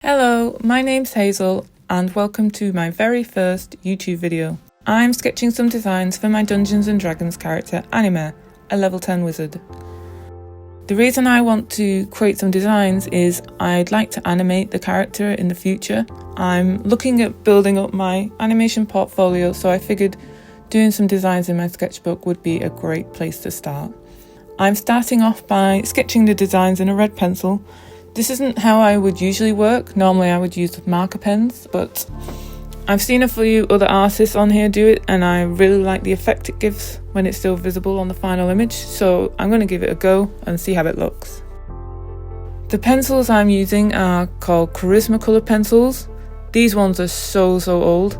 Hello, my name's Hazel and welcome to my very first YouTube video. I'm sketching some designs for my Dungeons & Dragons character Anime, a level 10 wizard. The reason I want to create some designs is I'd like to animate the character in the future. I'm looking at building up my animation portfolio, so I figured doing some designs in my sketchbook would be a great place to start. I'm starting off by sketching the designs in a red pencil. This isn't how I would usually work. Normally I would use marker pens, but I've seen a few other artists on here do it and I really like the effect it gives when it's still visible on the final image, so I'm going to give it a go and see how it looks. The pencils I'm using are called Charisma colour pencils. These ones are so old.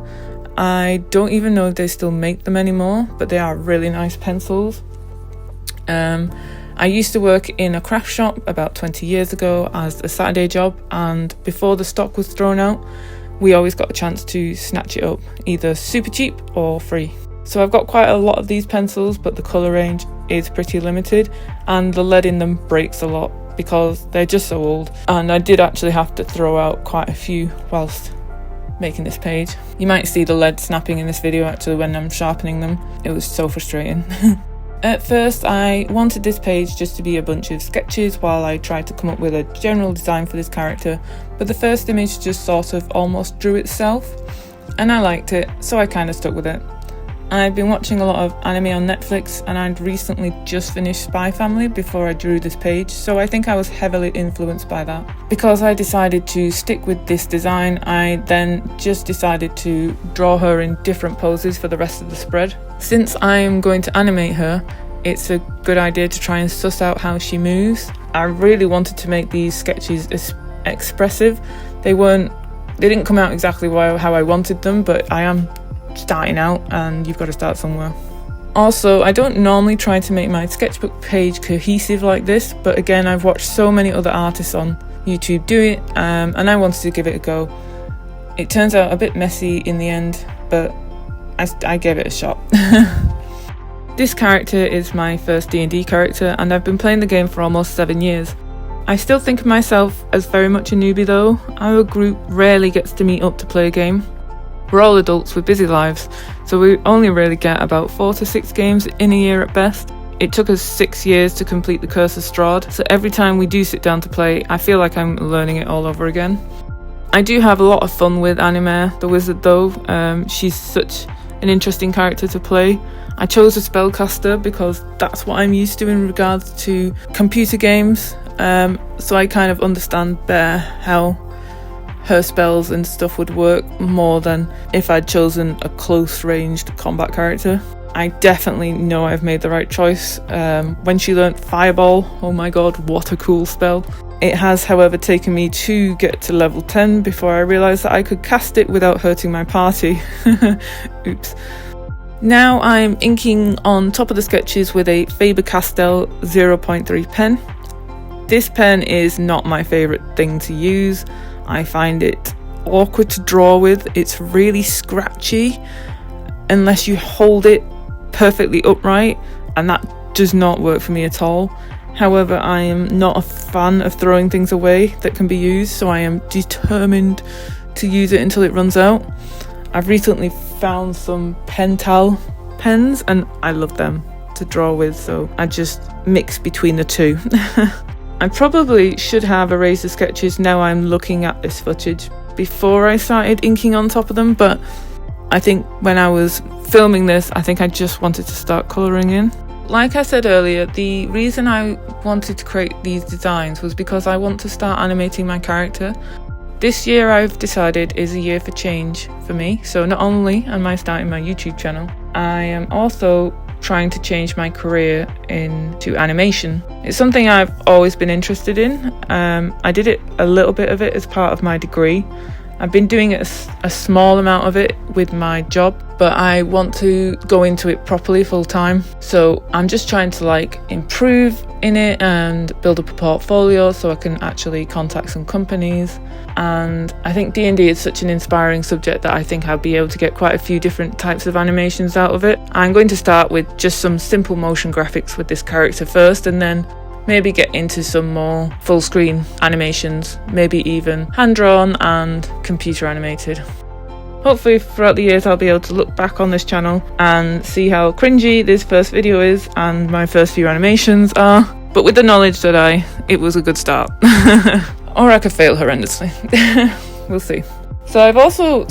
I don't even know if they still make them anymore, but they are really nice pencils. I used to work in a craft shop about 20 years ago as a Saturday job, and before the stock was thrown out, we always got a chance to snatch it up, either super cheap or free. So I've got quite a lot of these pencils, but the colour range is pretty limited and the lead in them breaks a lot because they're just so old, and I did actually have to throw out quite a few whilst making this page. You might see the lead snapping in this video actually when I'm sharpening them. It was so frustrating. At first, I wanted this page just to be a bunch of sketches while I tried to come up with a general design for this character, but the first image just sort of almost drew itself, and I liked it, so I kind of stuck with it. I've been watching a lot of anime on Netflix, and I'd recently just finished Spy Family before I drew this page, so I think I was heavily influenced by that. Because I decided to stick with this design, I then just decided to draw her in different poses for the rest of the spread. Since I am going to animate her, it's a good idea to try and suss out how she moves. I really wanted to make these sketches expressive. They didn't come out exactly how I wanted them, but I am starting out and you've got to start somewhere. Also, I don't normally try to make my sketchbook page cohesive like this, but again, I've watched so many other artists on YouTube do it, and I wanted to give it a go. It turns out a bit messy in the end, but I gave it a shot. This character is my first D&D character, and I've been playing the game for almost 7 years. I still think of myself as very much a newbie though. Our group rarely gets to meet up to play a game. We're all adults with busy lives, so we only really get about 4 to 6 games in a year at best. It took us 6 years to complete the Curse of Strahd, so every time we do sit down to play, I feel like I'm learning it all over again. I do have a lot of fun with Anime, the wizard though. She's such an interesting character to play. I chose a spellcaster because that's what I'm used to in regards to computer games, so I kind of understand better how her spells and stuff would work more than if I'd chosen a close-ranged combat character. I definitely know I've made the right choice. When she learnt Fireball, oh my god, what a cool spell. It has, however, taken me to get to level 10 before I realised that I could cast it without hurting my party. Oops. Now I'm inking on top of the sketches with a Faber-Castell 0.3 pen. This pen is not my favourite thing to use. I find it awkward to draw with. It's really scratchy unless you hold it perfectly upright, and that does not work for me at all. However, I am not a fan of throwing things away that can be used, so I am determined to use it until it runs out. I've recently found some Pental pens and I love them to draw with, so I just mix between the two. I probably should have erased the sketches now I'm looking at this footage before I started inking on top of them, but I think when I was filming this, I think I just wanted to start colouring in. Like I said earlier, the reason I wanted to create these designs was because I want to start animating my character. This year I've decided is a year for change for me, so not only am I starting my YouTube channel, I am also trying to change my career into animation. It's something I've always been interested in. I did it a little bit of it as part of my degree. I've been doing a small amount of it with my job, but I want to go into it properly full time. So I'm just trying to improve in it and build up a portfolio so I can actually contact some companies. And I think D&D is such an inspiring subject that I think I'll be able to get quite a few different types of animations out of it. I'm going to start with just some simple motion graphics with this character first, and then maybe get into some more full screen animations, maybe even hand-drawn and computer animated. Hopefully throughout the years I'll be able to look back on this channel and see how cringy this first video is and my first few animations are, but with the knowledge that it was a good start. Or I could fail horrendously. We'll see. So I've also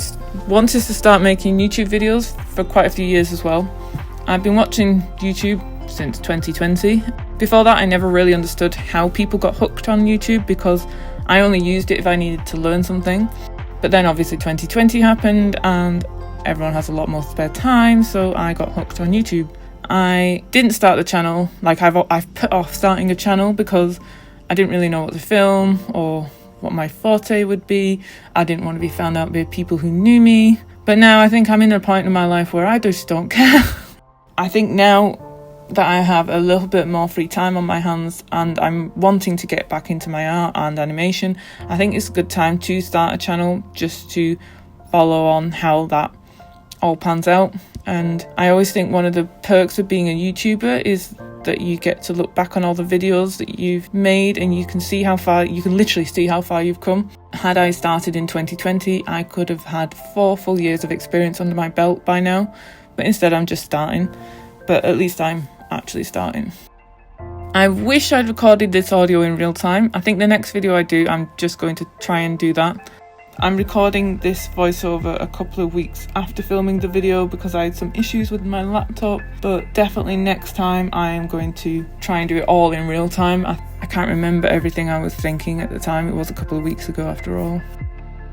wanted to start making YouTube videos for quite a few years as well. I've been watching YouTube since 2020. Before that I never really understood how people got hooked on YouTube because I only used it if I needed to learn something. But then obviously 2020 happened and everyone has a lot more spare time, so I got hooked on YouTube. I didn't start the channel, like I've put off starting a channel because I didn't really know what to film or what my forte would be. I didn't want to be found out by people who knew me. But now I think I'm in a point in my life where I just don't care. I think now that I have a little bit more free time on my hands and I'm wanting to get back into my art and animation, I think it's a good time to start a channel just to follow on how that all pans out. And I always think one of the perks of being a YouTuber is that you get to look back on all the videos that you've made and you can literally see how far you've come. Had I started in 2020, I could have had 4 full years of experience under my belt by now, but instead I'm just starting. But at least I'm actually starting. I wish I'd recorded this audio in real time. I think the next video I do, I'm just going to try and do that. I'm recording this voiceover a couple of weeks after filming the video because I had some issues with my laptop, but definitely next time I am going to try and do it all in real time. I can't remember everything I was thinking at the time. It was a couple of weeks ago after all.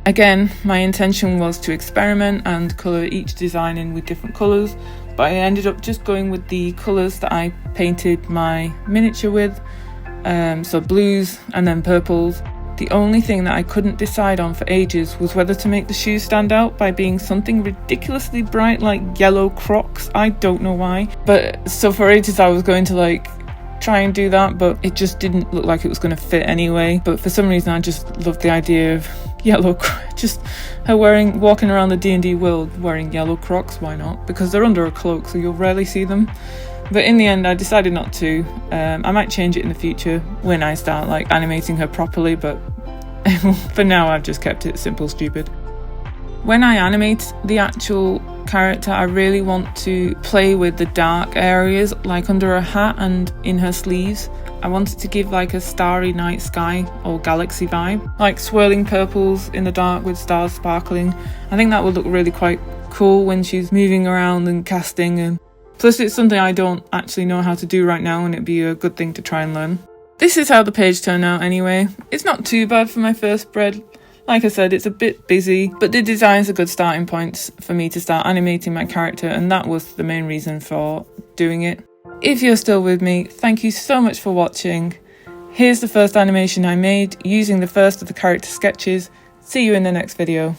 Again, my intention was to experiment and colour each design in with different colours, but I ended up just going with the colours that I painted my miniature with, so blues and then purples. The only thing that I couldn't decide on for ages was whether to make the shoes stand out by being something ridiculously bright like yellow Crocs. I don't know why. But so for ages I was going to try and do that, but it just didn't look like it was going to fit anyway. But for some reason I just loved the idea of just her walking around the D&D world wearing yellow Crocs. Why not? Because they're under a cloak so you'll rarely see them. But in the end I decided not to. I might change it in the future when I start animating her properly, but for now I've just kept it simple stupid. When I animate the actual character, I really want to play with the dark areas, like under her hat and in her sleeves. I wanted to give a starry night sky or galaxy vibe, like swirling purples in the dark with stars sparkling. I think that would look really quite cool when she's moving around and casting, and plus it's something I don't actually know how to do right now and it'd be a good thing to try and learn. This is how the page turned out anyway. It's not too bad for my first spread. Like I said, it's a bit busy, but the designs are good starting points for me to start animating my character, and that was the main reason for doing it. If you're still with me, thank you so much for watching. Here's the first animation I made using the first of the character sketches. See you in the next video.